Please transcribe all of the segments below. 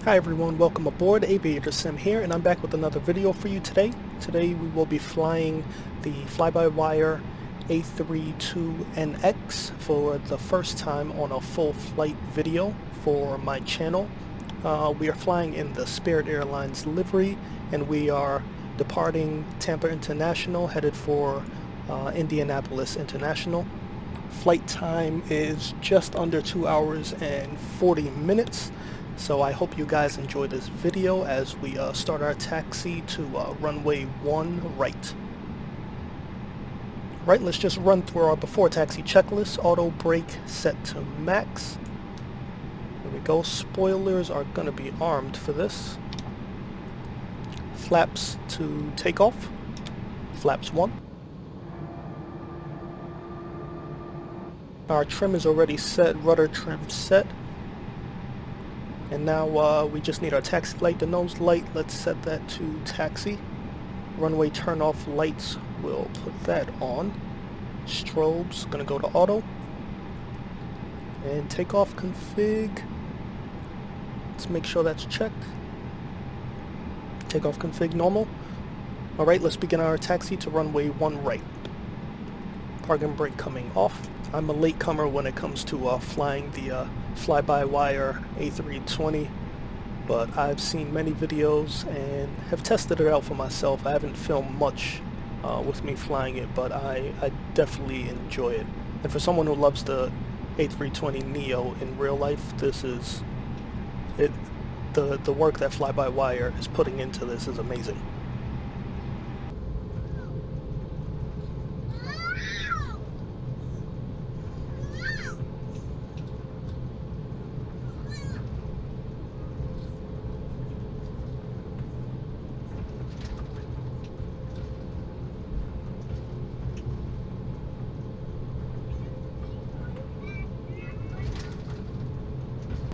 Hi everyone, welcome aboard. Aviator Sim here, and I'm back with another video for you today. Today we will be flying the FlyByWire A32NX for the first time on a full flight video for my channel. We are flying in the Spirit Airlines livery, and we are departing Tampa International, headed for Indianapolis International. Flight time is just under 2 hours and 40 minutes. So I hope you guys enjoy this video as we start our taxi to runway 1 right. Right, let's just run through our before taxi checklist. Auto brake set to max. There we go. Spoilers are going to be armed for this. Flaps to takeoff. Flaps 1. Our trim is already set. Rudder trim set. And now we just need our taxi light, the nose light. Let's set that to taxi. Runway turn off lights, we'll put that on. Strobes, gonna go to auto. And takeoff config. Let's make sure that's checked. Takeoff config normal. Alright, let's begin our taxi to runway 1 right. Park and brake coming off. I'm a latecomer when it comes to flying the FlyByWire A320, but I've seen many videos and have tested it out for myself. I haven't filmed much with me flying it, but I definitely enjoy it. And for someone who loves the A320neo in real life, this is it. The work that FlyByWire is putting into this is amazing.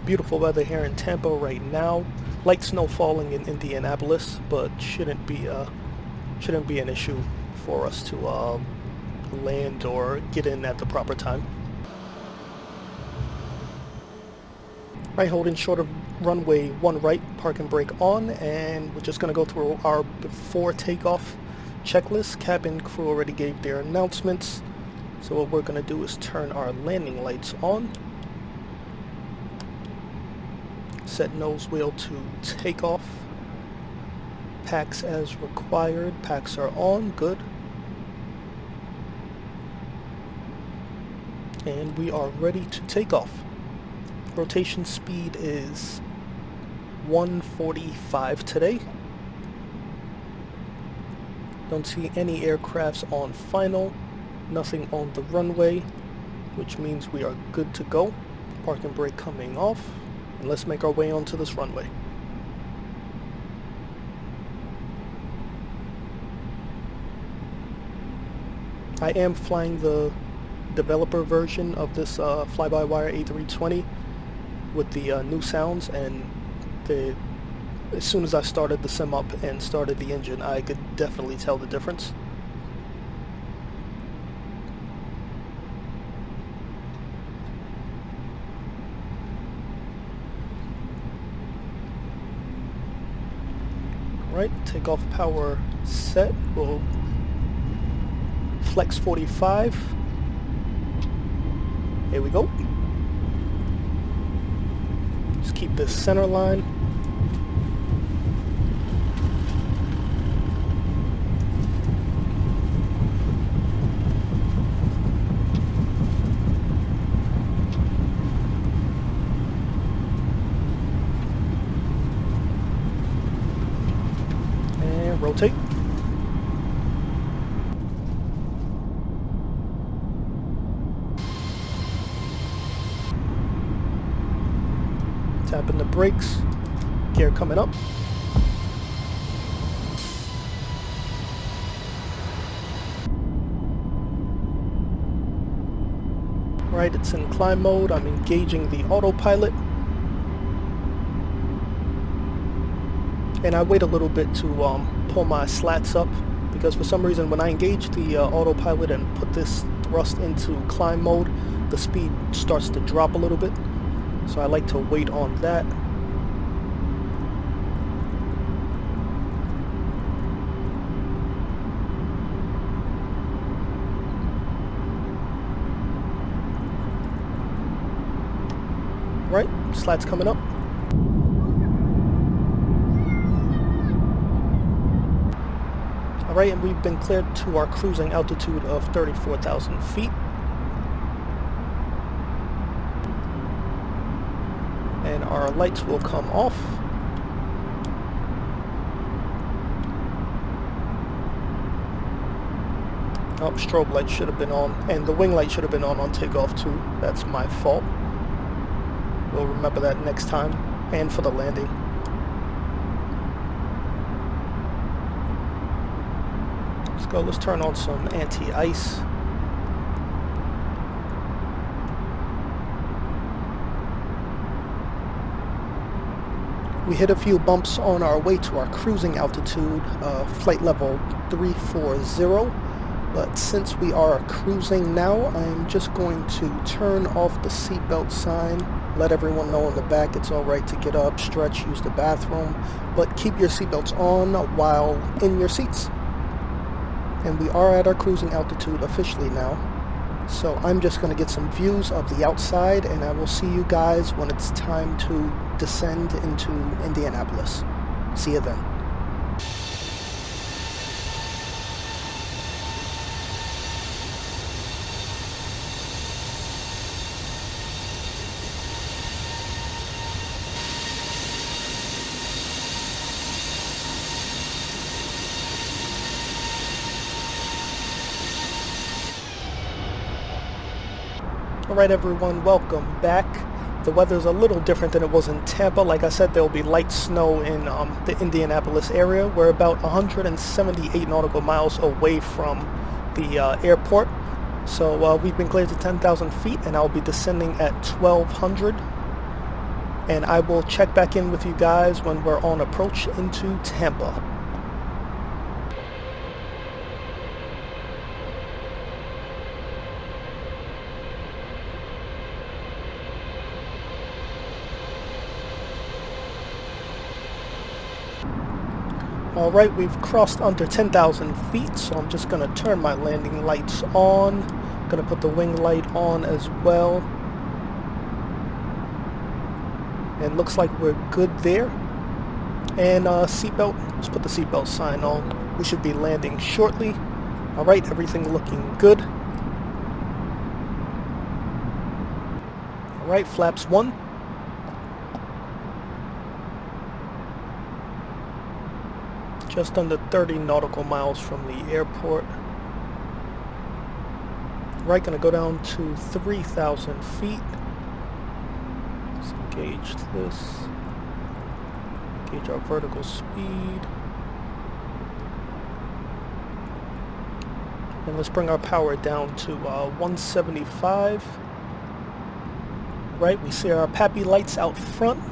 Beautiful weather here in Tampa right now. Light snow falling in Indianapolis, but shouldn't be an issue for us to land or get in at the proper time. Right, holding short of runway 1 right, park and brake on, and we're just going to go through our before takeoff checklist. Cabin crew already gave their announcements, so what we're going to do is turn our landing lights on. Set nose wheel to takeoff. Packs as required. Packs are on. Good. And we are ready to take off. Rotation speed is 145 today. Don't see any aircrafts on final. Nothing on the runway, which means we are good to go. Park and brake coming off. And let's make our way onto this runway. I am flying the developer version of this FlyByWire A320 with the new sounds, and as soon as I started the sim up and started the engine, I could definitely tell the difference. Right, takeoff power set. We'll flex 45. Here we go. Just keep this center line. Rotate. Tapping the brakes. Gear coming up. Right, it's in climb mode. I'm engaging the autopilot. And I wait a little bit to pull my slats up, because for some reason when I engage the autopilot and put this thrust into climb mode, the speed starts to drop a little bit. So I like to wait on that. slats coming up. Alright, and we've been cleared to our cruising altitude of 34,000 feet. And our lights will come off. Oh, strobe light should have been on, and the wing light should have been on takeoff too. That's my fault. We'll remember that next time, and for the landing. Let's go, let's turn on some anti-ice. We hit a few bumps on our way to our cruising altitude, flight level 340. But since we are cruising now, I'm just going to turn off the seatbelt sign, let everyone know in the back it's alright to get up, stretch, use the bathroom, but keep your seatbelts on while in your seats. And we are at our cruising altitude officially now. So I'm just going to get some views of the outside, and I will see you guys when it's time to descend into Indianapolis. See you then. Alright everyone, welcome back. The weather's a little different than it was in Tampa. Like I said, there will be light snow in the Indianapolis area. We're about 178 nautical miles away from the airport. So we've been cleared to 10,000 feet, and I'll be descending at 1,200. And I will check back in with you guys when we're on approach into Tampa. Alright, we've crossed under 10,000 feet, so I'm just going to turn my landing lights on. Going to put the wing light on as well. And looks like we're good there. And seatbelt, let's put the seatbelt sign on. We should be landing shortly. Alright, everything looking good. Alright, flaps 1. Just under 30 nautical miles from the airport. Right, gonna go down to 3,000 feet. Let's engage this. Gauge our vertical speed. And let's bring our power down to 175. Right, we see our PAPI lights out front.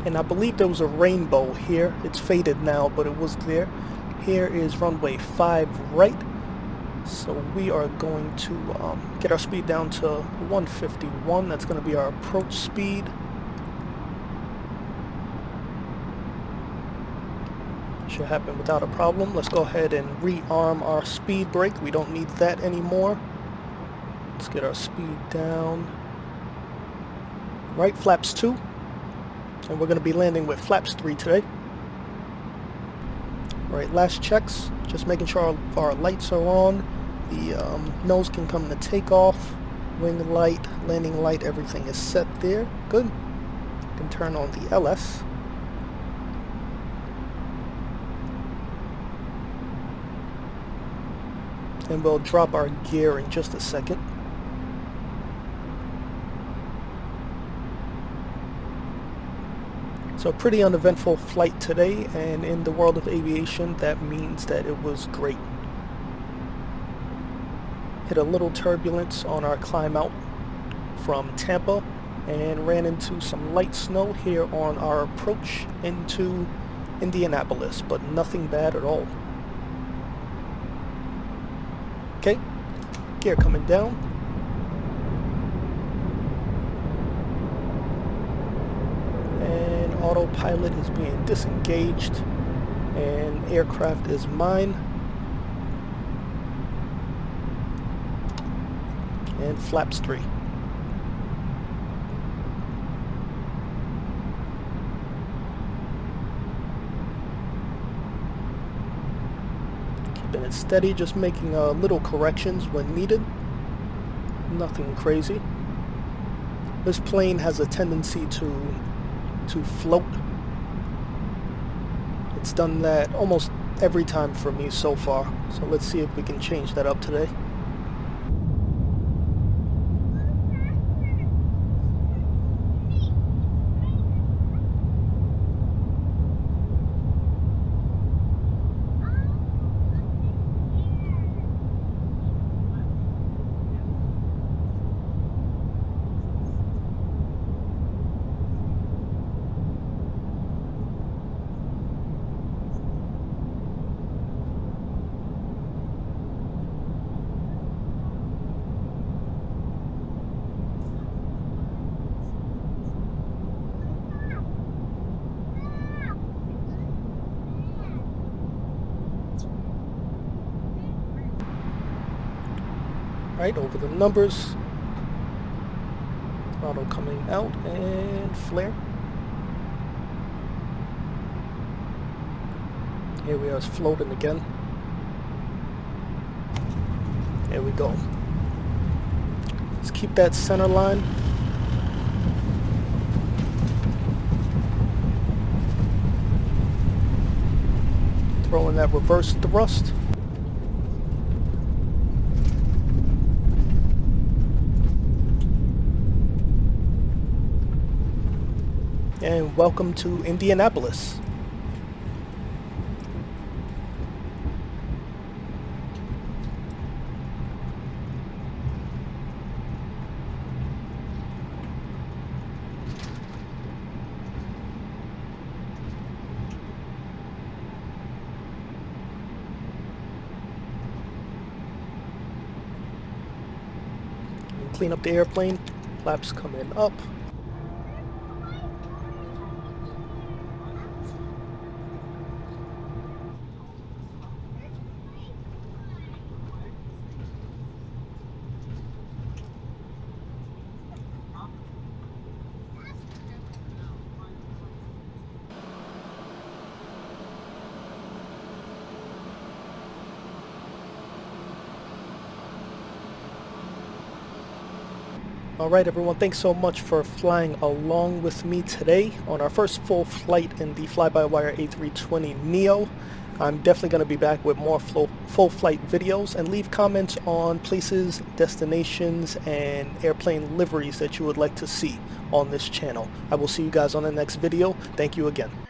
And I believe there was a rainbow here. It's faded now, but it was there. Here is runway 5 right. So we are going to get our speed down to 151. That's going to be our approach speed. Should happen without a problem. Let's go ahead and rearm our speed brake. We don't need that anymore. Let's get our speed down. Right, flaps 2. And we're going to be landing with flaps 3 today. Alright, last checks. Just making sure our lights are on. The nose can come to takeoff. Wing light, landing light, everything is set there. Good. You can turn on the LS. And we'll drop our gear in just a second. So pretty uneventful flight today, and in the world of aviation that means that it was great. Hit a little turbulence on our climb out from Tampa and ran into some light snow here on our approach into Indianapolis, but nothing bad at all. Okay, gear coming down. Autopilot is being disengaged, and aircraft is mine. And flaps 3. Keeping it steady, just making little corrections when needed. Nothing crazy. This plane has a tendency to float. It's done that almost every time for me so far. So let's see if we can change that up today. Right, over the numbers. Throttle coming out and flare. Here we are, it's floating again. There we go. Let's keep that center line. Throw in that reverse thrust. And welcome to Indianapolis. And clean up the airplane. Flaps coming up. Alright everyone, thanks so much for flying along with me today on our first full flight in the FlyByWire A320neo. I'm definitely going to be back with more full flight videos, and leave comments on places, destinations, and airplane liveries that you would like to see on this channel. I will see you guys on the next video. Thank you again.